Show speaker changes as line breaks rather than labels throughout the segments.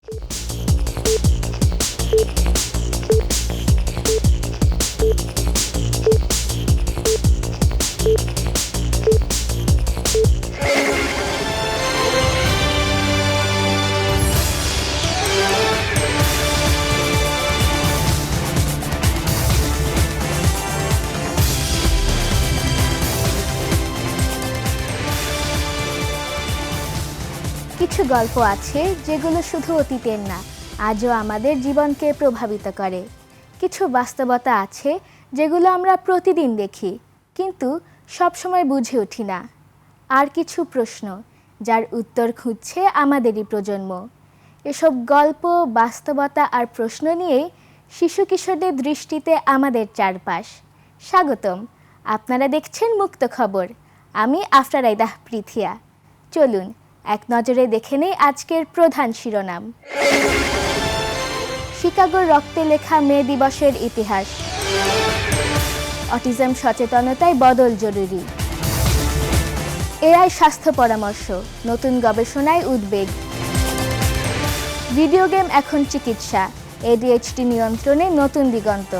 কিছু গল্প আছে যেগুলো শুধু অতীতের না, আজও আমাদের জীবনকে প্রভাবিত করে। কিছু বাস্তবতা আছে যেগুলো আমরা প্রতিদিন দেখি কিন্তু সবসময় বুঝে উঠি না। আর কিছু প্রশ্ন যার উত্তর খুঁজছে আমাদেরই প্রজন্ম। এসব গল্প, বাস্তবতা আর প্রশ্ন নিয়েই শিশু কিশোরদের দৃষ্টিতে আমাদের চারপাশ। স্বাগতম, আপনারা দেখছেন মুক্ত খবর। আমি আফরারাইদাহ পৃথিয়া। চলুন এক নজরে দেখে নেই আজকের প্রধান শিরোনাম। শিকাগোর রক্তে লেখা মে দিবসের ইতিহাস। অটিজম সচেতনতায় বদল জরুরি। এআই স্বাস্থ্য পরামর্শ, নতুন গবেষণায় উদ্বেগ। ভিডিও গেম এখন চিকিৎসা, ADHD নিয়ন্ত্রণে নতুন দিগন্ত।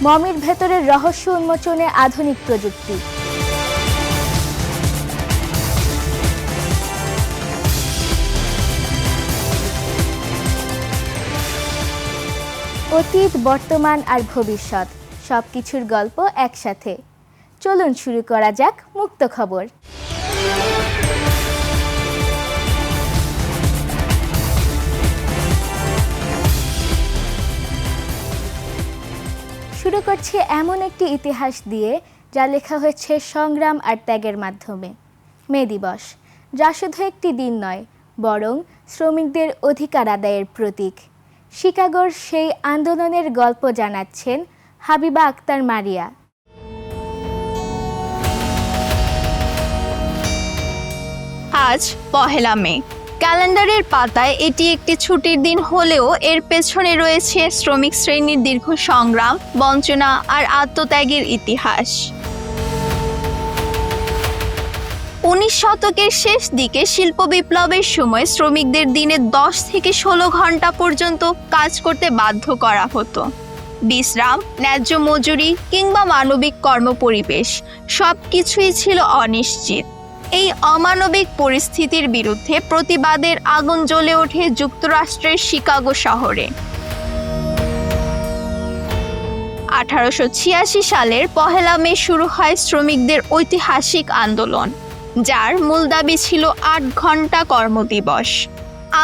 মমির ভেতরের রহস্য উন্মোচনে আধুনিক প্রযুক্তি। অতীত, বর্তমান আর ভবিষ্যৎ সবকিছুর গল্প একসাথে। চলুন শুরু করা যাক মুক্ত খবর। শুরু করছি এমন একটি ইতিহাস দিয়ে যা লেখা হয়েছে সংগ্রাম আর ত্যাগের মাধ্যমে। মে দিবস, যা শুধু একটি দিন নয়, বরং শ্রমিকদের অধিকার আদায়ের প্রতীক। শিকাগোর সেই আন্দোলনের গল্প জানাচ্ছেন হাবিবা আক্তার মারিয়া।
আজ পহেলা মে। ক্যালেন্ডারের পাতায় এটি একটি ছুটির দিন হলেও এর পেছনে রয়েছে শ্রমিক শ্রেণীর দীর্ঘ সংগ্রাম, বঞ্চনা আর আত্মত্যাগের ইতিহাস। 19 শতকের শেষ দিকে শিল্প বিপ্লবের সময় শ্রমিকদের দিনে 10 থেকে 16 ঘন্টা পর্যন্ত কাজ করতে বাধ্য করা হতো। বিশ্রাম, ন্যায্য মজুরি কিংবা মানবিক কর্মপরিবেশ সবকিছুই ছিল অনিশ্চিত। এই অমানবিক পরিস্থিতির বিরুদ্ধে প্রতিবাদের আগুন জ্বলে ওঠে যুক্তরাষ্ট্রের শিকাগো শহরে। 1886 সালের পহেলা মে শুরু হয় শ্রমিকদের ঐতিহাসিক আন্দোলন, যার মূল দাবি ছিল 8 ঘন্টা কর্মদিবস।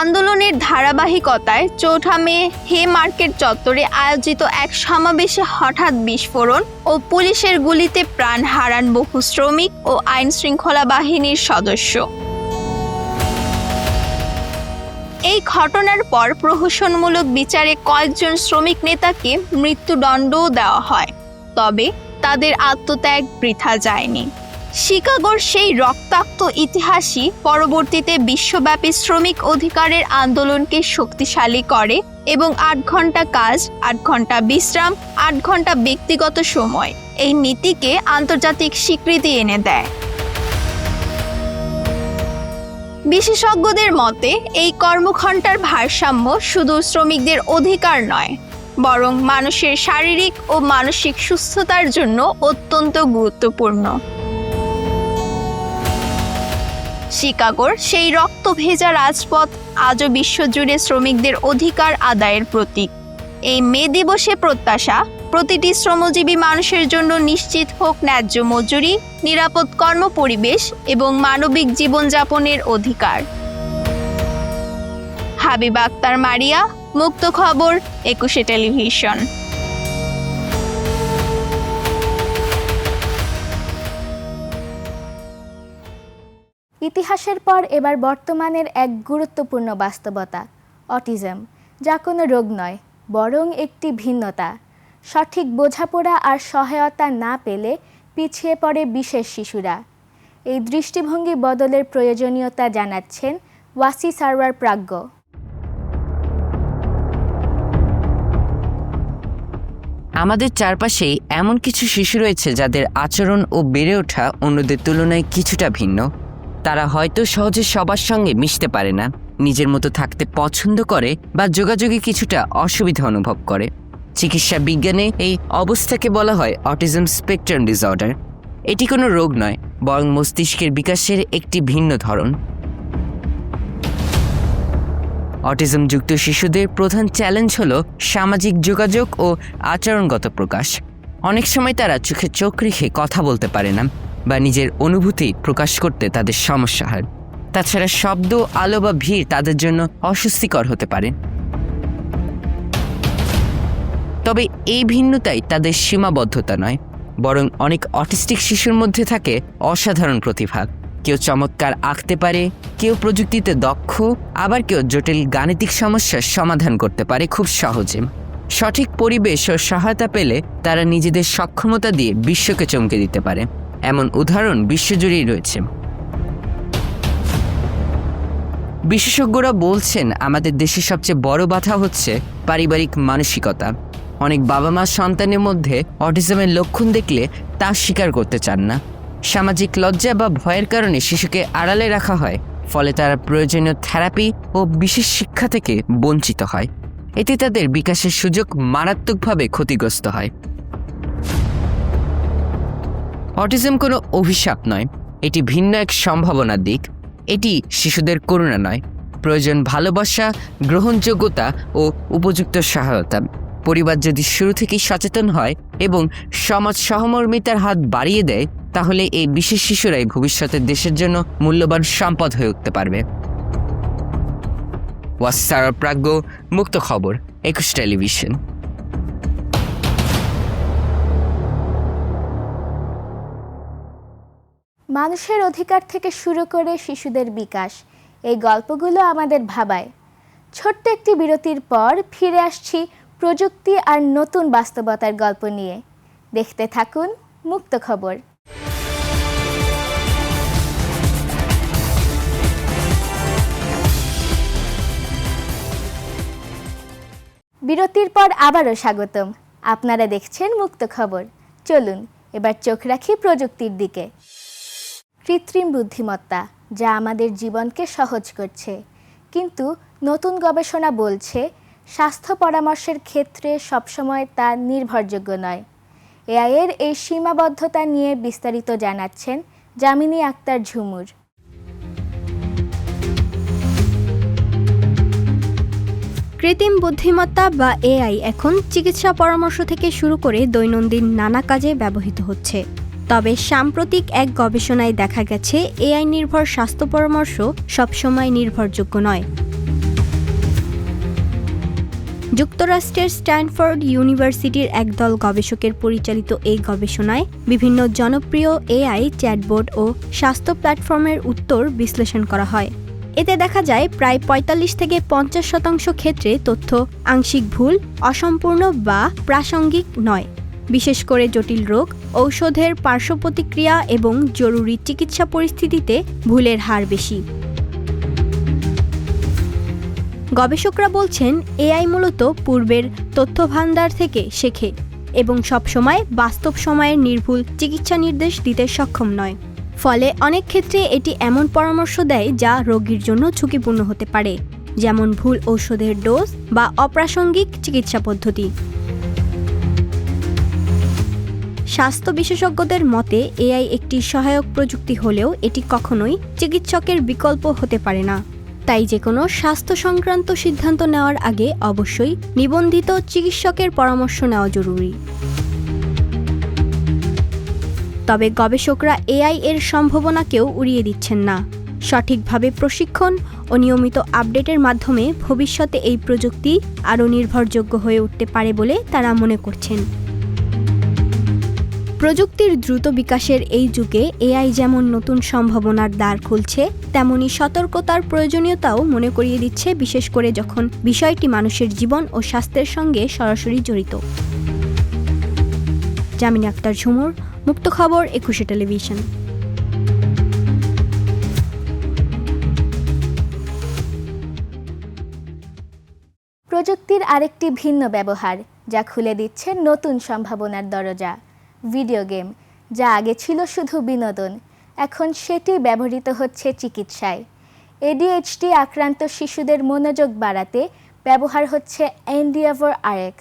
আন্দোলনের ধারাবাহিকতায় 4 মে হে মার্কেট চত্বরে আয়োজিত এক সমাবেশে হঠাৎ বিস্ফোরণ ও পুলিশের গুলিতে প্রাণ হারান বহু শ্রমিক ও আইন শৃঙ্খলা বাহিনীর সদস্য। এই ঘটনার পর প্রহসনমূলক বিচারে কয়েকজন শ্রমিক নেতাকে মৃত্যুদণ্ডও দেওয়া হয়, তবে তাদের আত্মত্যাগ বৃথা যায়নি। শিকাগোর সেই রক্তাক্ত ইতিহাসই পরবর্তীতে বিশ্বব্যাপী শ্রমিক অধিকারের আন্দোলনকে শক্তিশালী করে এবং 8 ঘন্টা কাজ, 8 ঘন্টা বিশ্রাম, 8 ঘন্টা ব্যক্তিগত সময় এই নীতিকে আন্তর্জাতিক স্বীকৃতি এনে দেয়। বিশেষজ্ঞদের মতে এই কর্মঘণ্টার ভারসাম্য শুধু শ্রমিকদের অধিকার নয়, বরং মানুষের শারীরিক ও মানসিক সুস্থতার জন্য অত্যন্ত গুরুত্বপূর্ণ। শিকাগোর সেই রক্ত ভেজা রাজপথ আজও বিশ্বজুড়ে শ্রমিকদের অধিকার আদায়ের প্রতীক। এই মে দিবসে প্রত্যাশা, প্রতিটি শ্রমজীবী মানুষের জন্য নিশ্চিত হোক ন্যায্য মজুরি, নিরাপদ কর্মপরিবেশ এবং মানবিক জীবনযাপনের অধিকার। হাবিবা আক্তার মারিয়া, মুক্ত খবর, 21 টেলিভিশন।
ইতিহাসের পর এবার বর্তমানের এক গুরুত্বপূর্ণ বাস্তবতা, অটিজম, যা কোনো রোগ নয়, বরং একটি ভিন্নতা। সঠিক বোঝাপড়া আর সহায়তা না পেলে পিছিয়ে পড়ে বিশেষ শিশুরা। এই দৃষ্টিভঙ্গি বদলের প্রয়োজনীয়তা জানাচ্ছেন ওয়াসি সারওয়ার প্রাজ্ঞ।
আমাদের চারপাশেই এমন কিছু শিশু রয়েছে যাদের আচরণ ও বেড়ে ওঠা অন্যদের তুলনায় কিছুটা ভিন্ন। তারা হয়তো সহজে সবার সঙ্গে মিশতে পারে না, নিজের মতো থাকতে পছন্দ করে বা যোগাযোগে কিছুটা অসুবিধা অনুভব করে। চিকিৎসা বিজ্ঞানে এই অবস্থাকে বলা হয় অটিজম স্পেকট্রাম ডিসঅর্ডার। এটি কোনো রোগ নয়, বরং মস্তিষ্কের বিকাশের একটি ভিন্ন ধরন। অটিজমযুক্ত শিশুদের প্রধান চ্যালেঞ্জ হল সামাজিক যোগাযোগ ও আচরণগত প্রকাশ। অনেক সময় তারা চোখে চোখ রেখে কথা বলতে পারে না বা নিজের অনুভূতি প্রকাশ করতে তাদের সমস্যা হয়। তাছাড়া শব্দ, আলো বা ভিড় তাদের জন্য অস্বস্তিকর হতে পারে। তবে এই ভিন্নতাই তাদের সীমাবদ্ধতা নয়, বরং অনেক অটিস্টিক শিশুর মধ্যে থাকে অসাধারণ প্রতিভা। কেউ চমৎকার আঁকতে পারে, কেউ প্রযুক্তিতে দক্ষ, আবার কেউ জটিল গাণিতিক সমস্যার সমাধান করতে পারে খুব সহজে। সঠিক পরিবেশ ও সহায়তা পেলে তারা নিজেদের সক্ষমতা দিয়ে বিশ্বকে চমকে দিতে পারে। এমন উদাহরণ বিশ্বজুড়েই রয়েছে। বিশেষজ্ঞরা বলছেন, আমাদের দেশের সবচেয়ে বড় বাধা হচ্ছে পারিবারিক মানসিকতা। অনেক বাবা মা সন্তানের মধ্যে অটিজমের লক্ষণ দেখলে তা স্বীকার করতে চান না। সামাজিক লজ্জা বা ভয়ের কারণে শিশুকে আড়ালে রাখা হয়, ফলে তারা প্রয়োজনীয় থেরাপি ও বিশেষ শিক্ষা থেকে বঞ্চিত হয়। এতে তাদের বিকাশের সুযোগ মারাত্মকভাবে ক্ষতিগ্রস্ত হয়। অটিজম কোনো অভিশাপ নয়, এটি ভিন্ন এক সম্ভাবনার দিক। এটি শিশুদের করুণা নয়, প্রয়োজন ভালোবাসা, গ্রহণযোগ্যতা ও উপযুক্ত সহায়তা। পরিবার যদি শুরু থেকেই সচেতন হয় এবং সমাজ সহমর্মিতার হাত বাড়িয়ে দেয়, তাহলে এই বিশেষ শিশুরাই ভবিষ্যতে দেশের জন্য মূল্যবান সম্পদ হয়ে উঠতে পারবে। ওয়াসার প্রাজ্ঞ, মুক্ত খবর, 21 টেলিভিশন।
মানুষের অধিকার থেকে শুরু করে শিশুদের বিকাশ, এই গল্পগুলো আমাদের ভাবায়। ছোট্ট একটি বিরতির পর ফিরে আসছি প্রযুক্তি আর নতুন বাস্তবতার গল্প নিয়ে। দেখতে থাকুন মুক্ত খবর। বিরতির পর আবারও স্বাগতম। আপনারা দেখছেন মুক্ত খবর। চলুন এবার চোখ রাখি প্রযুক্তির দিকে। কৃত্রিম বুদ্ধিমত্তা, যা আমাদের জীবনকে সহজ করছে, কিন্তু নতুন গবেষণা বলছে স্বাস্থ্য পরামর্শের ক্ষেত্রে সবসময় তা নির্ভরযোগ্য নয়। এআই এর এই সীমাবদ্ধতা নিয়ে বিস্তারিত জানাচ্ছেন যামিনী আক্তার ঝুমুর।
কৃত্রিম বুদ্ধিমত্তা বা এআই এখন চিকিৎসা পরামর্শ থেকে শুরু করে দৈনন্দিন নানা কাজে ব্যবহৃত হচ্ছে। তবে সাম্প্রতিক এক গবেষণায় দেখা গেছে এআই নির্ভর স্বাস্থ্য পরামর্শ সবসময় নির্ভরযোগ্য নয়। যুক্তরাষ্ট্রের স্ট্যানফোর্ড ইউনিভার্সিটির একদল গবেষকের পরিচালিত এই গবেষণায় বিভিন্ন জনপ্রিয় এআই চ্যাটবোট ও স্বাস্থ্য প্ল্যাটফর্মের উত্তর বিশ্লেষণ করা হয়। এতে দেখা যায় প্রায় ৪৫ থেকে ৫০% ক্ষেত্রে তথ্য আংশিক ভুল, অসম্পূর্ণ বা প্রাসঙ্গিক নয়। বিশেষ করে জটিল রোগ, ঔষধের পার্শ্ব প্রতিক্রিয়া এবং জরুরি চিকিৎসা পরিস্থিতিতে ভুলের হার বেশি। গবেষকরা বলছেন, এআই মূলত পূর্বের তথ্যভান্ডার থেকে শেখে এবং সবসময় বাস্তব সময়ের নির্ভুল চিকিৎসা নির্দেশ দিতে সক্ষম নয়। ফলে অনেক ক্ষেত্রে এটি এমন পরামর্শ দেয় যা রোগীর জন্য ঝুঁকিপূর্ণ হতে পারে, যেমন ভুল ঔষধের ডোজ বা অপ্রাসঙ্গিক চিকিৎসা পদ্ধতি। স্বাস্থ্য বিশেষজ্ঞদের মতে এআই একটি সহায়ক প্রযুক্তি হলেও এটি কখনোই চিকিৎসকের বিকল্প হতে পারে না। তাই যে কোনো স্বাস্থ্য সংক্রান্ত সিদ্ধান্ত নেওয়ার আগে অবশ্যই নিবন্ধিত চিকিৎসকের পরামর্শ নেওয়া জরুরি। তবে গবেষকরা এআই এর সম্ভাবনাকেও উড়িয়ে দিচ্ছেন না। সঠিকভাবে প্রশিক্ষণ ও নিয়মিত আপডেটের মাধ্যমে ভবিষ্যতে এই প্রযুক্তি আরও নির্ভরযোগ্য হয়ে উঠতে পারে বলে তারা মনে করছেন। প্রযুক্তির দ্রুত বিকাশের এই যুগে এআই যেমন নতুন সম্ভাবনার দ্বার খুলছে, তেমনি সতর্কতার প্রয়োজনীয়তাও মনে করিয়ে দিচ্ছে, বিশেষ করে যখন বিষয়টি মানুষের জীবন ও স্বাস্থ্যের সঙ্গে সরাসরি জড়িত। যামিনী আক্তার ঝুমুর, মুক্ত খবর, 21 টেলিভিশন।
প্রযুক্তির আরেকটি ভিন্ন ব্যবহার, যা খুলে দিচ্ছে নতুন সম্ভাবনার দরজা, ভিডিও গেম, যা আগে ছিল শুধু বিনোদন, এখন সেটি ব্যবহৃত হচ্ছে চিকিৎসায়। ADHD আক্রান্ত শিশুদের মনোযোগ বাড়াতে ব্যবহার হচ্ছে এন্ডিয়াভর RX।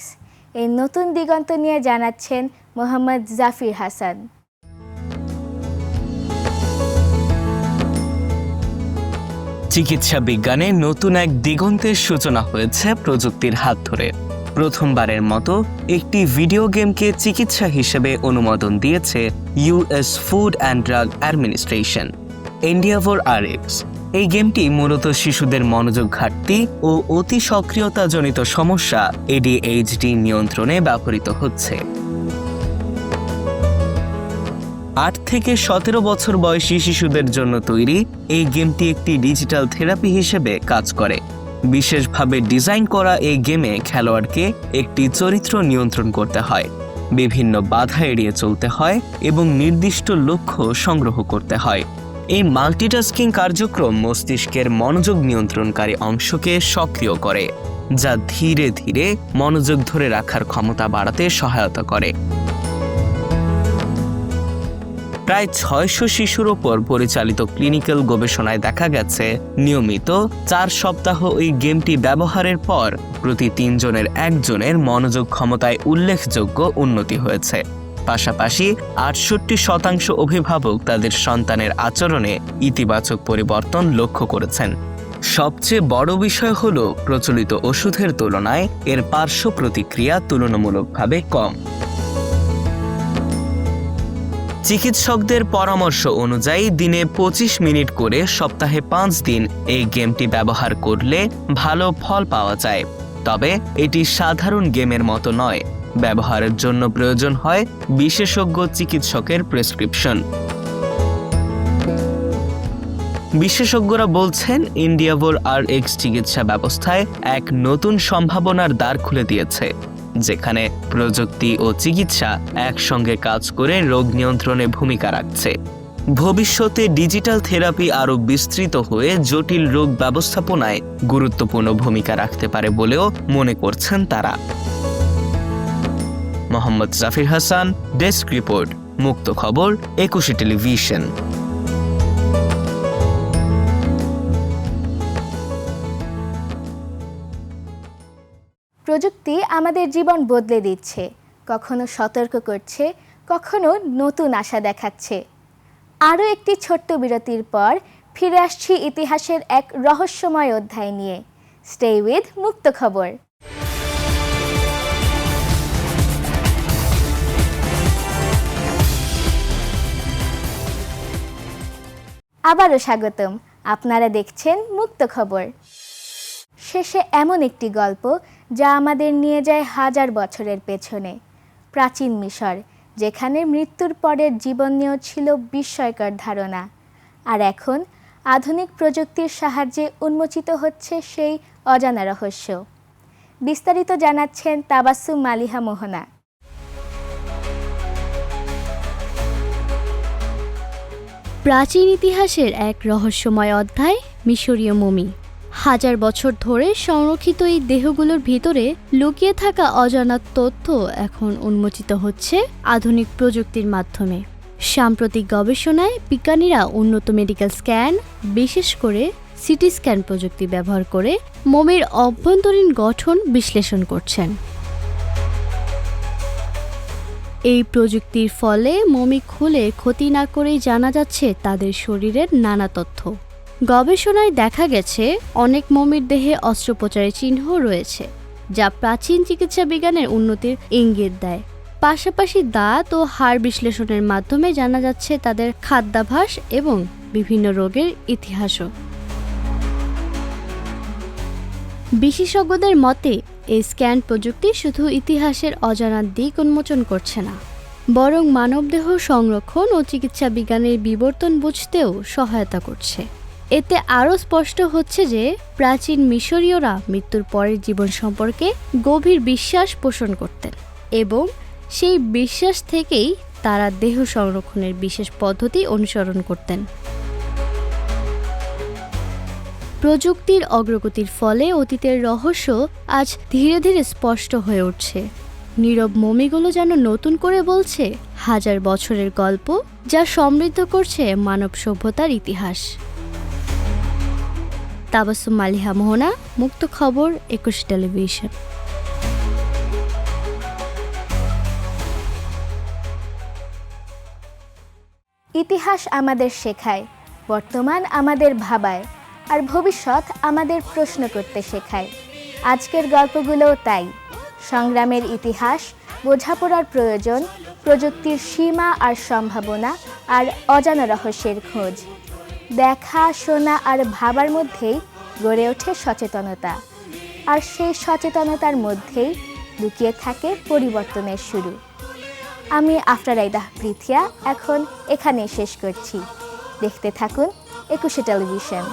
এই নতুন দিগন্ত নিয়ে জানাচ্ছেন মোহাম্মদ জাফির হাসান।
চিকিৎসা বিজ্ঞানে নতুন এক দিগন্তের সূচনা হয়েছে প্রযুক্তির হাত ধরে। প্রথমবারের মতো একটি ভিডিও গেমকে চিকিৎসা হিসেবে অনুমোদন দিয়েছে US food and drug administration. Endeavour RX এই গেমটি মূলত শিশুদের মনোযোগ ঘাটতি ও অতি সক্রিয়তাজনিত সমস্যা ADHD নিয়ন্ত্রণে ব্যবহৃত হচ্ছে। 8 থেকে 17 বছর বয়সী শিশুদের জন্য তৈরি এই গেমটি একটি ডিজিটাল থেরাপি হিসেবে কাজ করে। বিশেষভাবে ডিজাইন করা এই গেমে খেলোয়াড়কে একটি চরিত্র নিয়ন্ত্রণ করতে হয়, বিভিন্ন বাধা এড়িয়ে চলতে হয় এবং নির্দিষ্ট লক্ষ্য সংগ্রহ করতে হয়। এই মাল্টিটাস্কিং কার্যক্রম মস্তিষ্কের মনোযোগ নিয়ন্ত্রণকারী অংশকে সক্রিয় করে, যা ধীরে ধীরে মনোযোগ ধরে রাখার ক্ষমতা বাড়াতে সহায়তা করে। প্রায় 600 শিশুর ওপর পরিচালিত ক্লিনিক্যাল গবেষণায় দেখা গেছে নিয়মিত 4 সপ্তাহ এই গেমটি ব্যবহারের পর প্রতি 3 জনের 1 জনের মনোযোগ ক্ষমতায় উল্লেখযোগ্য উন্নতি হয়েছে। পাশাপাশি 68% অভিভাবক তাদের সন্তানের আচরণে ইতিবাচক পরিবর্তন লক্ষ্য করেছেন। সবচেয়ে বড় বিষয় হলো প্রচলিত ওষুধের তুলনায় এর পার্শ্ব প্রতিক্রিয়া তুলনামূলকভাবে কম। চিকিৎসকদের পরামর্শ অনুযায়ী দিনে 25 মিনিট করে সপ্তাহে 5 দিন এই গেমটি ব্যবহার করলে ভালো ফল পাওয়া যায়। তবে এটি সাধারণ গেমের মতো নয়, ব্যবহারের জন্য প্রয়োজন হয় বিশেষজ্ঞ চিকিৎসকের প্রেসক্রিপশন। বিশেষজ্ঞরা বলছেন এন্ডিয়াভর RX চিকিৎসা ব্যবস্থায় এক নতুন সম্ভাবনার দ্বার খুলে দিয়েছে, যেখানে প্রযুক্তি ও চিকিৎসা একসঙ্গে কাজ করে রোগ নিয়ন্ত্রণে ভূমিকা রাখছে। ভবিষ্যতে ডিজিটাল থেরাপি আরও বিস্তৃত হয়ে জটিল রোগ ব্যবস্থাপনায় গুরুত্বপূর্ণ ভূমিকা রাখতে পারে বলেও মনে করছেন তারা। মোহাম্মদ জাফির হাসান, ডেস্ক রিপোর্ট, মুক্ত খবর, 21 টেলিভিশন।
প্রযুক্তি আমাদের জীবন বদলে দিচ্ছে, কখনো সতর্ক করছে, কখনো নতুন আশা দেখাচ্ছে। আরও একটি ছোট্ট বিরতির পর ফিরে আসছি ইতিহাসের এক রহস্যময় অধ্যায় নিয়ে। স্টে উইথ মুক্ত খবর। আবারও স্বাগতম, আপনারা দেখছেন মুক্ত খবর। শেষে এমন একটি গল্প যা আমাদের নিয়ে যায় হাজার বছরের পেছনে, প্রাচীন মিশর, যেখানে মৃত্যুর পরের জীবন নিয়েও ছিল বিস্ময়কর ধারণা। আর এখন আধুনিক প্রযুক্তির সাহায্যে উন্মোচিত হচ্ছে সেই অজানা রহস্য। বিস্তারিত জানাচ্ছেন তাবাসসুম মালিহা মোহনা।
প্রাচীন ইতিহাসের এক রহস্যময় অধ্যায়, মিশরীয় মমি। হাজার বছর ধরে সংরক্ষিত এই দেহগুলোর ভিতরে লুকিয়ে থাকা অজানা তথ্য এখন উন্মোচিত হচ্ছে আধুনিক প্রযুক্তির মাধ্যমে। সাম্প্রতিক গবেষণায় বিজ্ঞানীরা উন্নত মেডিকেল স্ক্যান, বিশেষ করে সিটি স্ক্যান প্রযুক্তি ব্যবহার করে মমির অভ্যন্তরীণ গঠন বিশ্লেষণ করছেন। এই প্রযুক্তির ফলে মমি খুলে ক্ষতি না করেই জানা যাচ্ছে তাদের শরীরের নানা তথ্য। গবেষণায় দেখা গেছে অনেক মমির দেহে অস্ত্রোপচারের চিহ্ন রয়েছে, যা প্রাচীন চিকিৎসা বিজ্ঞানের উন্নতির ইঙ্গিত দেয়। পাশাপাশি দাঁত ও হাড় বিশ্লেষণের মাধ্যমে জানা যাচ্ছে তাদের খাদ্যাভ্যাস এবং বিভিন্ন রোগের ইতিহাসও। বিশেষজ্ঞদের মতে এই স্ক্যান প্রযুক্তি শুধু ইতিহাসের অজানা দিক উন্মোচন করছে না, বরং মানবদেহ সংরক্ষণ ও চিকিৎসা বিজ্ঞানের বিবর্তন বুঝতেও সহায়তা করছে। এতে আরও স্পষ্ট হচ্ছে যে প্রাচীন মিশরীয়রা মৃত্যুর পরের জীবন সম্পর্কে গভীর বিশ্বাস পোষণ করতেন এবং সেই বিশ্বাস থেকেই তারা দেহ সংরক্ষণের বিশেষ পদ্ধতি অনুসরণ করতেন। প্রযুক্তির অগ্রগতির ফলে অতীতের রহস্য আজ ধীরে ধীরে স্পষ্ট হয়ে উঠছে। নীরব মমিগুলো যেন নতুন করে বলছে হাজার বছরের গল্প, যা সমৃদ্ধ করছে মানব সভ্যতার ইতিহাস। তাবাসসুম মালিহা মোহনা, মুক্ত খবর, 21 টেলিভিশন।
ইতিহাস আমাদের শেখায়, বর্তমান আমাদের ভাবায়, আর ভবিষ্যৎ আমাদের প্রশ্ন করতে শেখায়। আজকের গল্পগুলোও তাই। সংগ্রামের ইতিহাস, বোঝাপড়ার প্রয়োজন, প্রযুক্তির সীমা আর সম্ভাবনা, আর অজানা রহস্যের খোঁজ। দেখা, শোনা আর ভাবার মধ্যেই গড়ে ওঠে সচেতনতা, আর সেই সচেতনতার মধ্যেই লুকিয়ে থাকে পরিবর্তনের শুরু। আমি আফরা রাইদা পৃথিয়া এখন এখানেই শেষ করছি। দেখতে থাকুন 21 টেলিভিশন।